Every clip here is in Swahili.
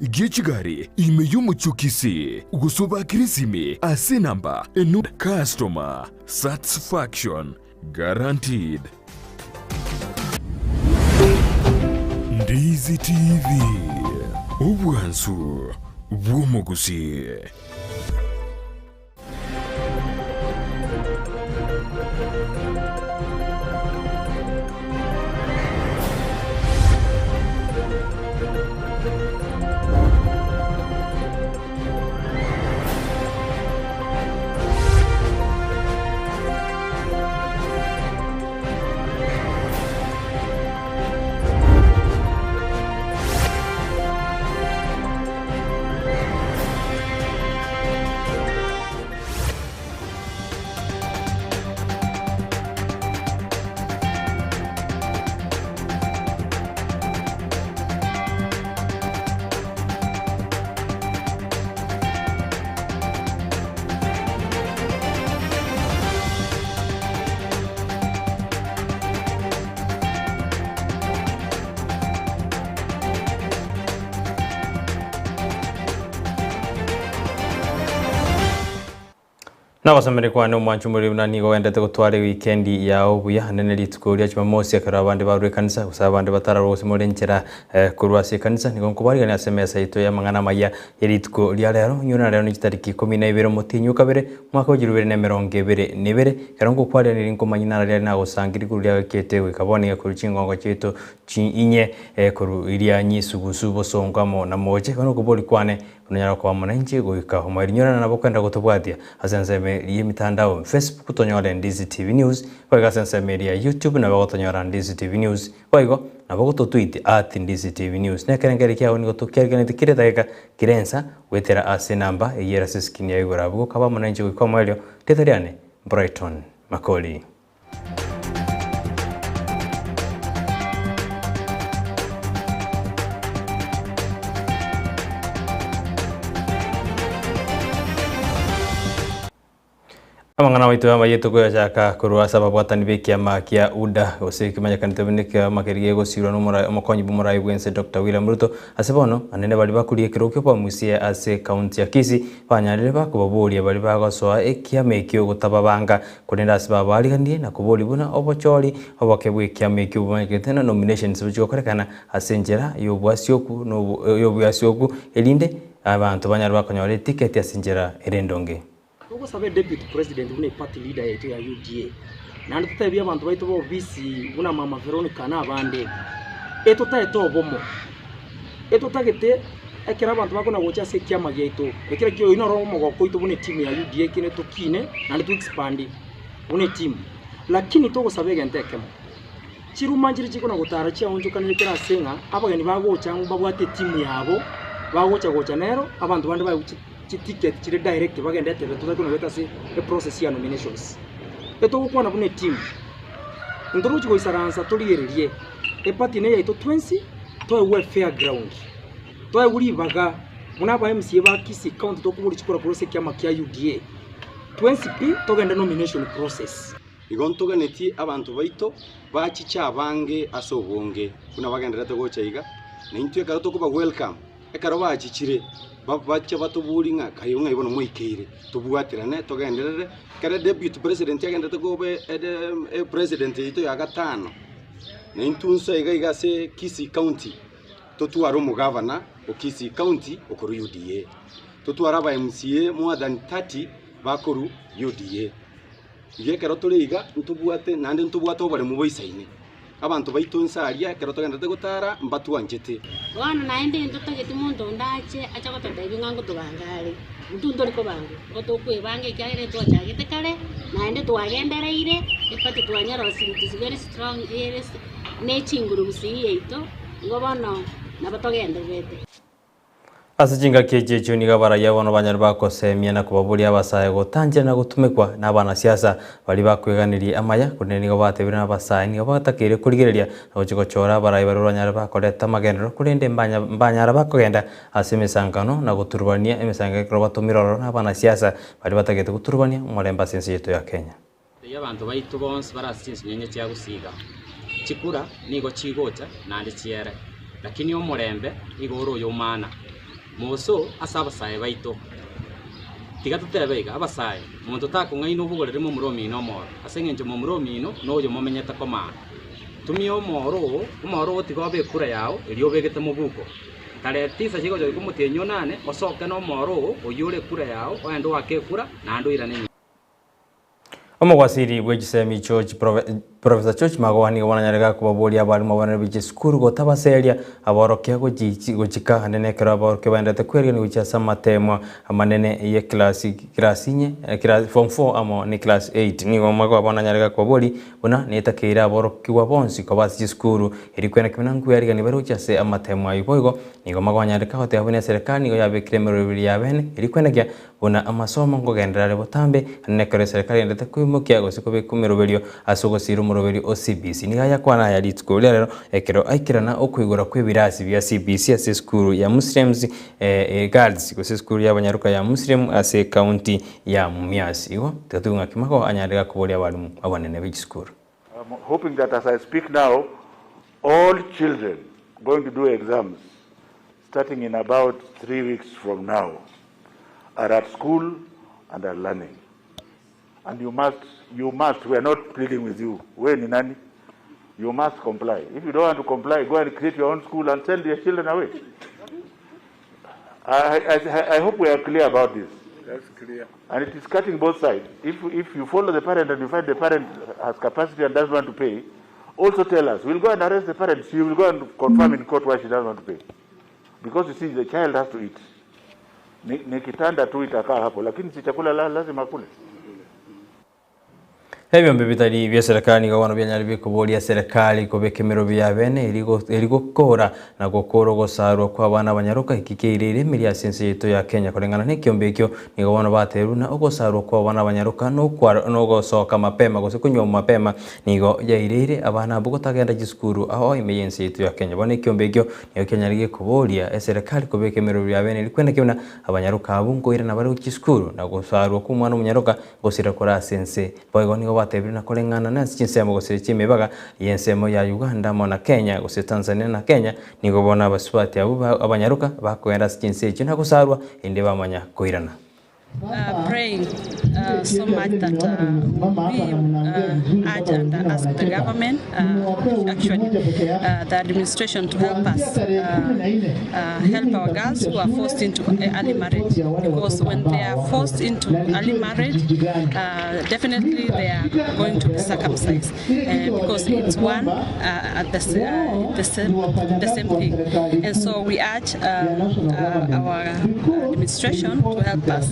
Gechigari imeyumuchukisi gusoba kirisimi ase namba enu customer satisfaction guaranteed. Ndizi TV ubwansu bw'umuguzi. Na wasamere kwa no mwanchu muri nani go wendete gutware weekend ya obuya nene litikuria Jumamosi akara abandi barwe kanisa usaba abandi batara rose muri nchera kurwase kanisa nigo nkubari gani SMS ito ya mangana maya yalitikuria rero nyuna rero ni tariki 12 mutinyu kabere mwaka wa 2022 karongo kwari ni nkomanyina rero na gusangiri kuria kete we kabone kuri chingongo cheto inye kuru iria nyisugusubo songamo na moje kono kuboli kwane unyara kwa mwananchi goika homarinyona na bokenda gutubwatia asense ye mitandao Facebook tonyora Ndizi TV News kwa asense media YouTube na bagotonyora Ndizi TV News kwa hiyo na bagoto tweet @Ndizi TV News ne kerengere kya ni gotokergene tikire daika kirensa wetera ase namba yera siskini ya igora bugo kaba mwananchi goika mwelio tethariane Brighton Makoli. Amangana waitu Amayia tuko chaka kurwa sababu atani bekia makia uda osiki manyakanite beneka makerige gosirwa no mukonyi bumurayi bwense Dr. William Ruto asebono anene bali bakurie kirokyo kwa musie ase county ya Kisii banyarire bakubaburia bali bagosoa ekiamekyo gutababanga kunenda asibaba aligandie na kubuli buna obochori obakebwe kiamekyo bumanyekete na nominations bicho korekana ase njera yobwasyoku no yobwasyoku elinde abantu banyarire bakonyore ticket ya sinjera erendonge. Uko sabe deputy president une party leader yetu ya UDA. Na ndutebya abantu baitu bo visi una mama Veronica na abande. Eto taeto bomo. Eto tagete ekera abantu bakona gocha se kiama yetu. Ekera kyo ino romo go koito bune team ya UDA kine to kine na ndu expand bune team. Lakini to sabe gentekemo. Chirumanjiri chiko na gutara chia onjo kanire kera senga abageni bagocha babwate team yabo. Bagocha gocha nero abantu bande bayo ticket chire direct bagenda tebe tuzakona weta se a process ya nominations eto gukwana bune team ndoro chiko isaransa toliyererie e party ne yaito 20 to we fair ground to uri baga muna ba MC ba Kisii county to kuburi chikora process ya makia UDA 20p to genda nomination process igonto ganeti abantu baito bachicha abange asobonge kuna bagenda gocha iga na intwe karoto kuba welcome ekaro bachichire babacha batuburinga kayonga ibono moikeire tubwatirane togenderere kare deputy president yagenda togobe president ito ya gatano na intunsa iga se Kisii county totuaro mu governor o Kisii county okoro UDA totuara ba MCA more than 30 bakoru UDA ye karo toliga ntubwate nande ntubwate obare mu boisaine abantu baitunsa aria kero togenda tegutara mbatu wanjete wana naende ndotageti muntu ndache acha gotodebi ngango tugangale ntundo liko bangu gotokwe bange kyaire twachagete kale naende twagendereire ipati twanyara facilities very strong areas nechinguru busi yeito ngobono nabatogenderete Asijinga keje chuni gabara yabona banyar bakosemya na kubaburia abasaye gotangira na gutumekwa n'abana siasa bali bakweganiri amaya kuneni gobatebira n'abasaye ni batakire kurigereria no chikochora barayi baruranyara bakoreta magendero kurinde mbanyara bakogenda asemesangano na guturbania emesanga krobatumiro n'abana siasa bali batagete guturbania mulemba sense yeto ya Kenya y'abantu baitu bonse barasinze nyenye cya gusiga chikura nigo chigocha nandi chiere lakini omorembe igoro yomana moso asaba sae baito tiga tutebeiga abasae omonto takong'aina obogorere momuromi no moro asengencho momuromi no yo momenyete komana tumi omoro otiga obekura yao eri obegete mobuko tare tisa chigo jo komutenyo nane osoke no moro oyure kura yao oendo akekura na ando irane. Omogwasiri bwegisemi George Professor George Magwani wananyarega kubaboria abarimu abana b'iki skuru gotabaseria aboroke gochika hanene kera aboroke bandate kweria ni guchasa matemwa amanene ye class inye form 4 amo ni class 8 ni gomago abananyarega kubabori bona netakira aboroke wabonsi kobasi skuru eri kwena kimina nkweri ni bari guchase amatemwa iboigo ni gomago anyarega hote abone serikali go yabekire merobiri yabene eri kwena kya bona amasomo ngogenderare botambe hanene kera serikali ndate kwimukia gosikobe kumeroberio asogosiro muroberi o CBC ni haya kwana ya litsko lero ekero aikirana okwigora kwebirasi bya CBC ase skuru ya Muslims girls ko skuru ya banyaruka ya Muslim ase county ya Mumias igo tatunga kimako anyarega kuboria abarimu abanene b'iki skuru. I'm hoping that as I speak now, all children going to do exams starting in about 3 weeks from now are at school and are learning. And you must, we are not pleading with you. When in nani, you must comply. If you don't want to comply, go and create your own school and send your children away. I hope we are clear about this. That's clear. And it is cutting both sides. If you follow the parent and you find the parent has capacity and doesn't want to pay, also tell us. We'll go and arrest the parent. She will go and confirm in court why she doesn't want to pay. Because you see, the child has to eat. Nikitanda tu itakaa hapo, lakini si chakula lazima kule. Hebyo mbibitari bya serikali gabano byanyari bikuboria serikali kobekemero bya bene erigokora na gokoro gosarwa kwa bana banyaruka ikikeirire miria sense yeto ya Kenya korengana nekiyombekyo ni gabano bateru na ogosarwa kwa bana banyaruka no gosoka mapema gosikunywa mapema nigo yairire abana bugotagenda giskuru aho imeyense yeto ya Kenya bone kiyombekyo ni Kenya rigikuboria serikali kobekemero bya bene rikwenda kibona abanyaruka abungo ira na bari giskuru na gosarwa ku mwana munyaruka gosira kora sense boygo ni batebiri na kolengana na chinsemo gose chimebaga yensemo ya Uganda mona Kenya gose Tanzania na Kenya nigo bona abaswati abo abanyaruka bakwenda chinse cyo nagusarwa inde bamanya koirana. Praying so much that we urge and ask the government, actually the administration, to help us help our girls who are forced into early marriage, because when they are forced into early marriage, definitely they are going to be circumcised, because it's one at the same thing. And so we urge our administration to help us,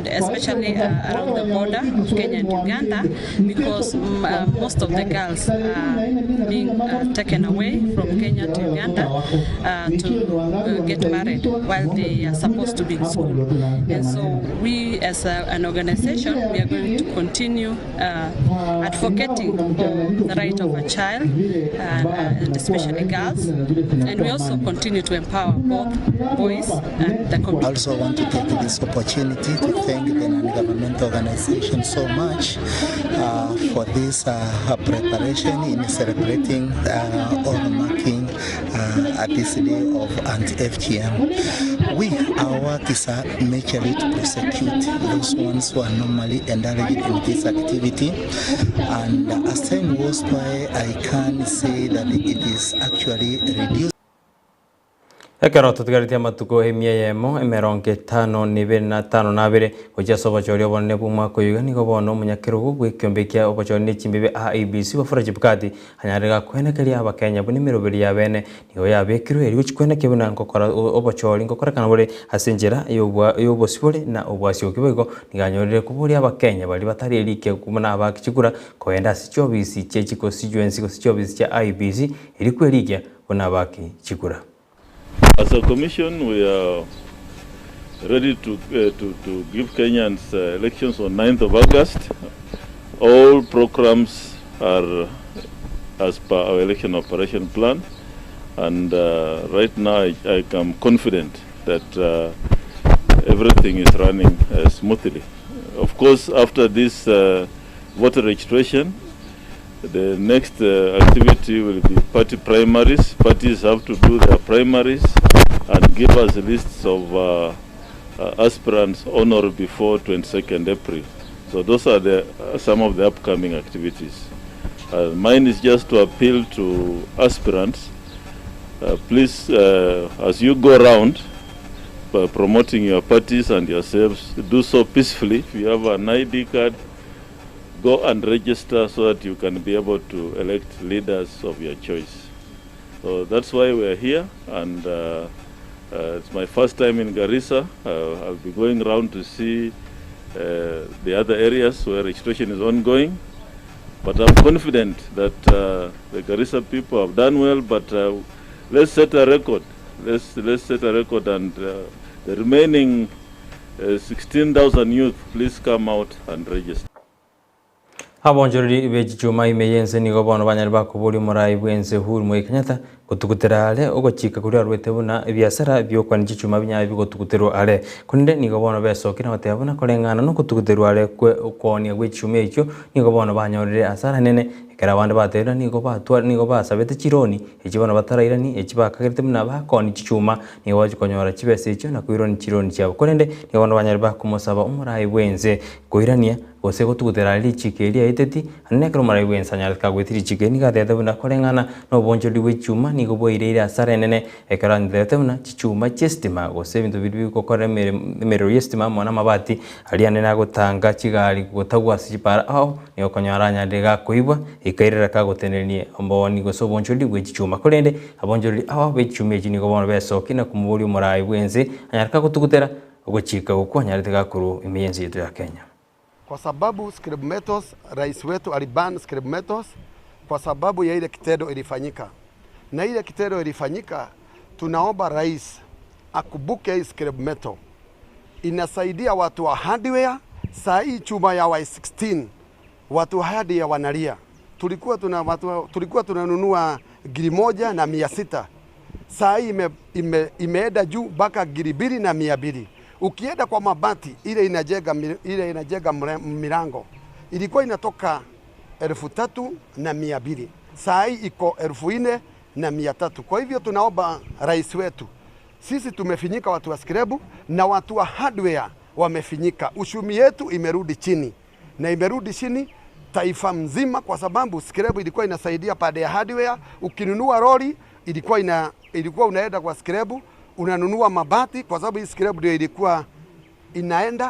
especially around the border of Kenya and Uganda, because most of the girls are being taken away from Kenya to Uganda to get married while they are supposed to be in school. And so we as an organization, we are going to continue advocating for the right of a child, and especially girls, and we also continue to empower both boys and the community. I also want to take this opportunity to thank the non-governmental organization so much for this preparation in celebrating or marking this day of anti-FGM. Our work is majorly to prosecute those ones who are normally indulged in this activity, and as time goes by, I can say that it is actually reduced. Ekero tutugaritia matuko emia yemo emeronke 5 na 2 oja soba chorio bonne buma ko yuga ni go bono munyakirugu gwikyombekya obochoni chimbibe IBC bafuraje bukati hanyarega kwenekeria abakenya buni mirobiri ya bene niyo yabekirwe eri uchikwene kebuna ngokora obochori ngokora kana bole asenjera yobosibole na obwasyo kibego niganyorere kuburia abakenya bali batari erike kumuna abakikura koenda sichobisi chechiko sijuensi ko sichobisi cha IBC eri kwerikia bona abaki chikura. As a commission, we are ready to give Kenyans elections on 9th of August. All programs are as per our election operation plan, and right now I am confident that everything is running smoothly. Of course, after this voter registration, The next activity will be party primaries. Parties have to do their primaries and give us lists of aspirants on or before 22nd April. So those are some of the upcoming activities. Mine is just to appeal to aspirants. Please, as you go around promoting your parties and yourselves, do so peacefully. If you have an ID card, go and register so that you can be able to elect leaders of your choice. So that's why we're here, and it's my first time in Garissa. I'll be going around to see the other areas where registration is ongoing. But I'm confident that the Garissa people have done well, but let's set a record. Let's set a record, and the remaining 16,000 youth, please come out and register. Abonjoriri bejichuma imeyense nigo bono banyari bakuburi murai bwense huru mwe Kenyatta gutugutira ale ogochika kuri arwete buna biasara byokwa njichuma binyabi gutugutiro ale kunde nigo bono besokira batebona kolengana no gutugutiro ale kwonia gwichuma ekyo nigo bono banyorire asara nene ekara bande batera nigo batwara nigo basabete chironi ekibono batarairani ekibakagirite buna bakoni chichuma nigo wajikonyora kibese ekyo na kuironi chironi cyabo konde nigo bono banyari bakumusaba umurai bwense koirania gose gutugutira ali chikeria eteti anekro murai bwense anyari kagwetiri chikeni gatete buna kolengana no bonjori gwichuma nigo boireire asara nene ekara ndete buna chichuma chestima gose bintu biri bikokora merero yestima mwana mabati ali anene agutanga kigali gutagwa sipara aho niyo konyaranya ndega kuibwa ikairira kagotenenie omboni goso bonjori gwichuma kolende abonjori aho bechume eki nigo bono besoki na kumuburi murai bwense anyari kagutugutera ugochika gukwa anyari tegakuru imiyenzi yetu ya Kenya. Kwa sababu scrap metals, rais wetu aliban scrap metals kwa sababu ya ile kitendo ilifanyika. Na ile kitendo ilifanyika, tunaomba rais akubuke hii scrap metal. Inasaidia watu wa hardware, saa hii chuma ya Y16, watu hardware wanalia. Tulikuwa tunanunua 1,100 saa hii imeenda juu mpaka 2,200. Ukienda kwa mabati ile inajenga milango ilikuwa inatoka 3,200, saa hii iko 4,300. Kwa hivyo tunaomba rais wetu, sisi tumefinyika watu wa skrebu na watu wa hardware wamefinyika. Uchumi yetu imerudi chini na imerudi chini taifa mzima, kwa sababu skrebu ilikuwa inasaidia pande ya hardware. Ukinunua lori ilikuwa unaenda kwa skrebu unanunua mabati, kwa sababu hii scrap ndio ilikuwa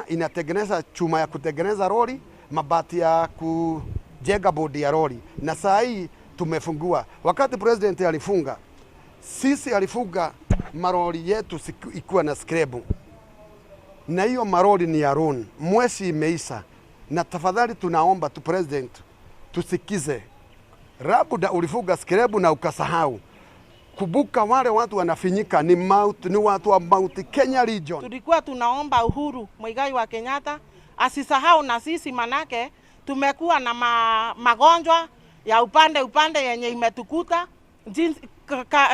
inatengeneza chuma ya kutengeneza lori, mabati ya kujenga bodi ya lori. Na saa hii tumefungua. Wakati president alifunga, sisi alifunga maroli yetu ikuwa na scrap. Na hiyo maroli ni ya loan. Mwezi imeisha. Na tafadhali tunaomba tu president tusikize. Labda ulifunga scrap na ukasahau. Kubuka wale watu wanafinyika ni watu wa Mount Kenya region. Tulikuwa tunaomba Uhuru Muigai wa Kenyatta asisahau na sisi, manake tumekuwa na magonjwa ya upande yenye imetukuta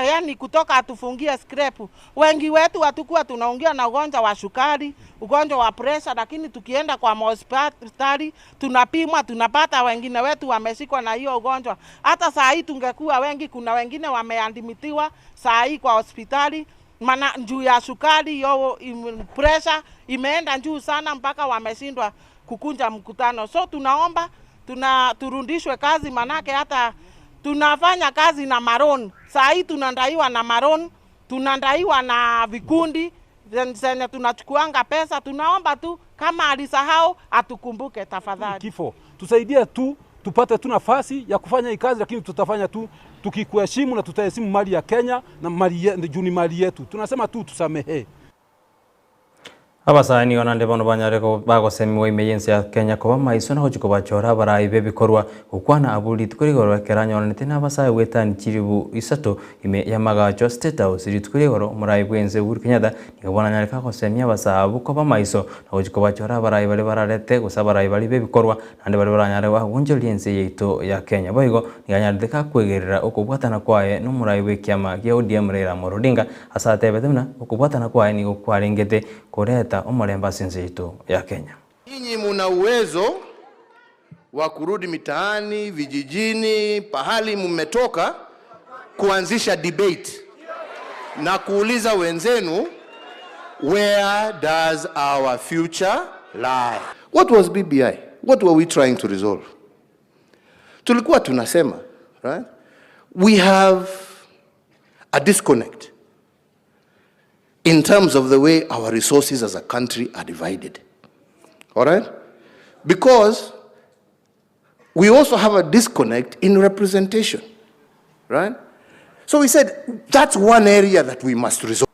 yani kutoka atufungie scrap. Wengi wetu hatakuwa tunaongea na ugonjwa wa shukari, ugonjwa wa pressure, lakini tukienda kwa hospitali tunapimwa tunapata wengine wetu wameshikwa na hiyo ugonjwa. Hata saa hii tungekuwa wengi, kuna wengine wameandimitiwa saa hii kwa hospitali maana juu ya shukari, hiyo pressure imeenda juu sana mpaka wameshindwa kukunja mkutano. So tunaomba turundishwe kazi, manake hata tunafanya kazi na maron. Saa hii tunandaiwa na maron, tunandaiwa na vikundi zenye tunachukuanga pesa. Tunaomba tu kama alisahau atukumbuke tafadhali. Kifo tusaidie tu tupate tu nafasi ya kufanya hii kazi, lakini tutafanya tu tukikuheshimu na tutaheshimu mali ya Kenya na mali yetu. Tunasema tu tusamehe. Abasani onande bono banyareko bagosemiwe imeyense ya Kenya ko maiso na hojuko bachora barai bebikorwa ukwana abuli tukurigoro keranyonete n'abasaye wetani kiribu isato ime yamagacho state house riturigoro murai bwenze uri Kenyatta nikabona nyareka kosemya basabu ko bamaiso na hojuko bachora barai bali bararete gusabarai bali bebikorwa nande bali baranyarewa wonjoliense yeito ya Kenya boigo niganyareka kwegerera okubwatana kwaye no murai bekyama gya ODM Raila Odinga asate betemna okubwatana kwaye ni kwarengete koreta omulemba sinzito ya Kenya. Nyinyi muna uwezo wa kurudi mitaani, vijijini, pahali mmetoka, kuanzisha debate na kuuliza wenzenu, where does our future lie? What was BBI? What were we trying to resolve? Tulikuwa tunasema, right? We have a disconnect in terms of the way our resources as a country are divided. All right? Because we also have a disconnect in representation. Right? So we said that's one area that we must resolve.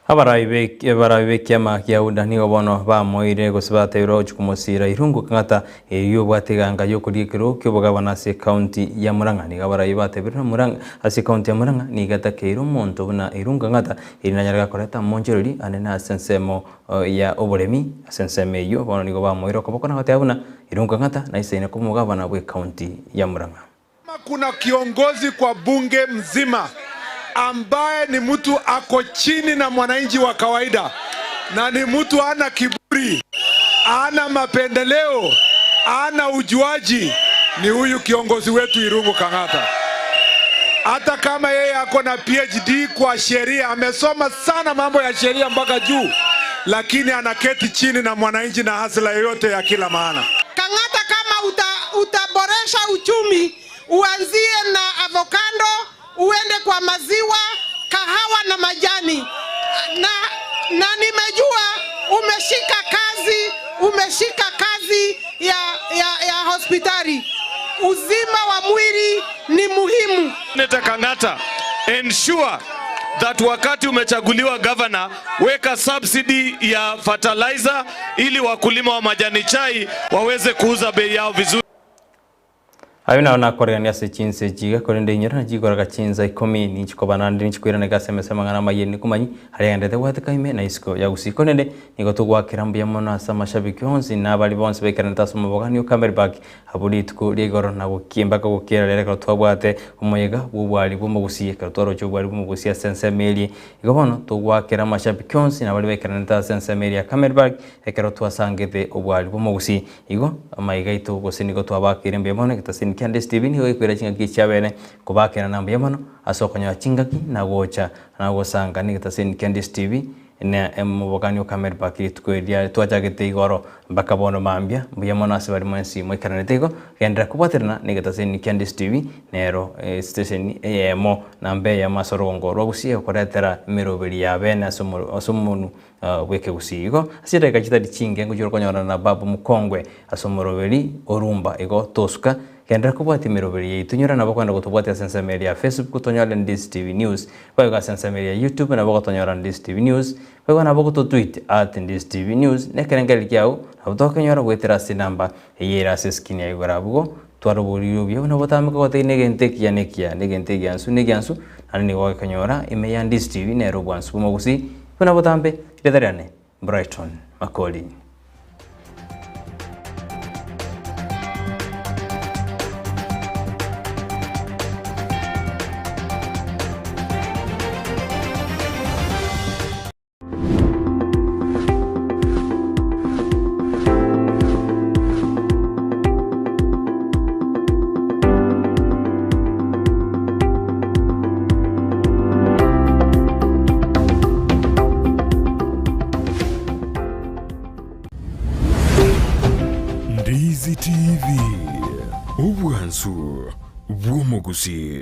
Abarai kiama kia udani wabono ba moire gusibata iro chukumusira irungu kangata iyo bwateganga yo kurikiro kyobagabana se county ya Murang'a ni abarai batebira Murang'a ase county ya Murang'a ni gata keiro monto buna irungu kangata irinanyaraga koreta monjerori anena sensemo ya oboremi senseme yo bono ni ba moire kobokona gata buna irungu kangata na isaine kumugabana we county ya Murang'a. Kuna kiongozi kwa bunge mzima ambaye ni mtu ako chini na mwananchi wa kawaida, na ni mtu ana kiburi, ana mapendeleo, ana ujuaji, ni huyu kiongozi wetu Irungu Kang'ata. Hata kama yeye ako na PhD kwa sheria, amesoma sana mambo ya sheria mpaka juu, lakini anaketi chini na mwananchi na hasila yote ya kila maana. Kang'ata, kama utaboresha uchumi, uanzie na avocado, uende kwa maziwa, kahawa na majani. Na nimejua umeshika kazi ya hospitali. Uzima wa mwili ni muhimu. Neta Kang'ata, ensure that wakati umechaguliwa governor, weka subsidy ya fertilizer ili wakulima wa majani chai waweze kuuza bei yao vizuri. Ayuna ona koreania se chinse jiga korende nyara jigora chinza ikomi ni chikobana ndi chikwirana gaseme mangana mayeni kumanyi hariandete wateka ime na isko ya usiko nende niko tugwa kirambu ya mona sa mashabiki onsi na bali bonse bekana tasoma bogani kamera back abuli tuko rigoro na gukimba ko gukira rere ko twabwate umuyiga bubwali bumugusiye ka twaro cyo bwali bumugusiye sense meli igobono tugwa kira mashabiki onsi na bali bekana ta sense meli ya kamera back ekero twasangete ubwali bumugusi igo amayiga ito gose niko twabakire mbe mona kitasini Ndizi TV ni wewe kwira chinga kichabene kubakira namba yamano asokonya chingaki na gocha na gosanga ni kitasini Ndizi TV ne mubogani kamera bakiri tukwedia twachagete igoro mbaka bono mambia mbuyamano asibari mwensi mwekanetego kendra kubaterna ni kitasini Ndizi TV nero station emo nambe ya masorongo rogusiye koretera mirobiri ya bene asomunu weke gusigo asira kachita dichinge ngujoro konyora na babu mukongwe asomoroberi orumba ego tosuka kendra kubati mirobiri tunyora na bakwenda gutubwata sensa media Facebook tonyora Ndizi TV News baga sensa media YouTube na bago tonyora Ndizi TV News bago na bago to tweet @Ndizi TV News nekerengeli kyao abutoka nyora gwetera sinamba yera seskini ya igarabugo twaruburiyo byo na botamika gote negente kiansu ani wa kanyora imeya Ndizi TV na robwansu bumagusi kuna botambe itetherane Brighton Makoli. Ndizi TV, ubwansu bw'umugusi.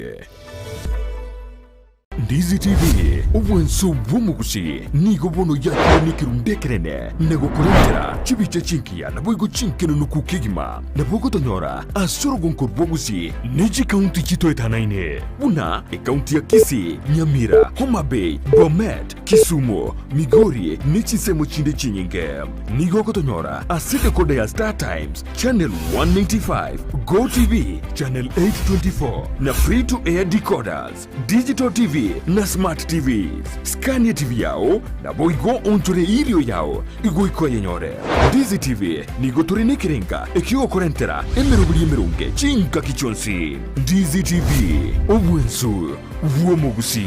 Ndizi TV, ubwansu bw'umugusi nigo bono yakire nikirundekerene nego kurengera chibiche chinkia na boigo chinkeno nukukigima na bogo tonyora asorogo nkorbogusi neji county chito etanaine una county ya Kisii, Nyamira, Homa Bay, Bomet, Kisumu, Migori nechi semo chinde chinyinge nigo kotonyora asite kode ya Star Times channel 195, Go TV channel 824 na free to air decoders, digital TV na smart TVs. Scania TV yao na boigo ontore ilio yao igo yenyore. Ndizi TV nigo tore nekirenga ekio korentera emerunge chinka kichonsi. Ndizi TV obwensu bw'omugusi.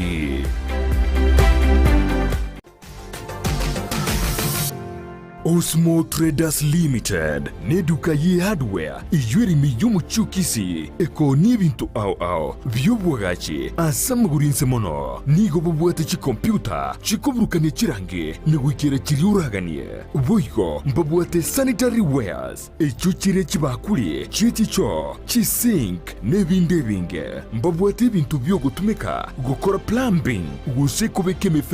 Osmo Traders Limited neduka ye hardware iyuri miyumu chukisi eko ni bintu au byobwagachi asamagurinse mono nigo bubwate chi computer chikobrukane chirange negwikira chiriuraganie boigo mbabwate sanitary wares echuchire chibakuli chichicho chisink nebinde binge mbabwate bintu byo gutumika gukora plumbing gusekobeke mefreji